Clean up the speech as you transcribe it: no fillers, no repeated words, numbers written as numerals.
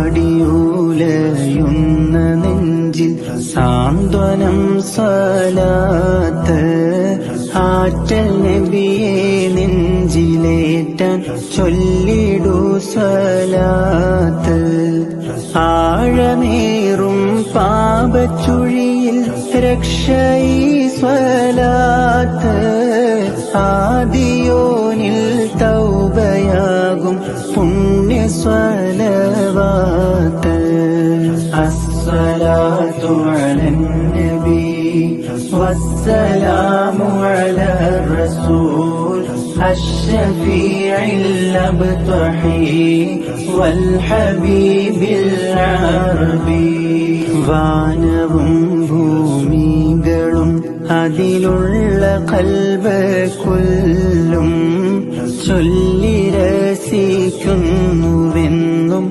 പാടിയുലയുന്ന നെഞ്ചിൽ സാന്ത്വനം സ്വലാത്ത് ആറ്റൽ നബിയെ നെഞ്ചിലേറ്റാൻ ചൊല്ലിടൂ സ്വലാത്ത് ആഴമേറും പാപച്ചുഴിയിൽ രക്ഷയീ സ്വലാത്ത് ആദിയോനിൽ തൗബയാകും പുണ്യ സ്വലവാത്ത് അസ്സലാത്തു അലൻ നബി വസ്സലാമു അലർ റസൂൽ അശ്ശഫീഇൽ അബ്തഹി വൽ ഹബീബിൽ അറബി വാനവും ഭൂമികളും അതിലുള്ള ഖൽബ് കുല്ലും ചൊല്ലി രസിക്കുന്നുവെന്നും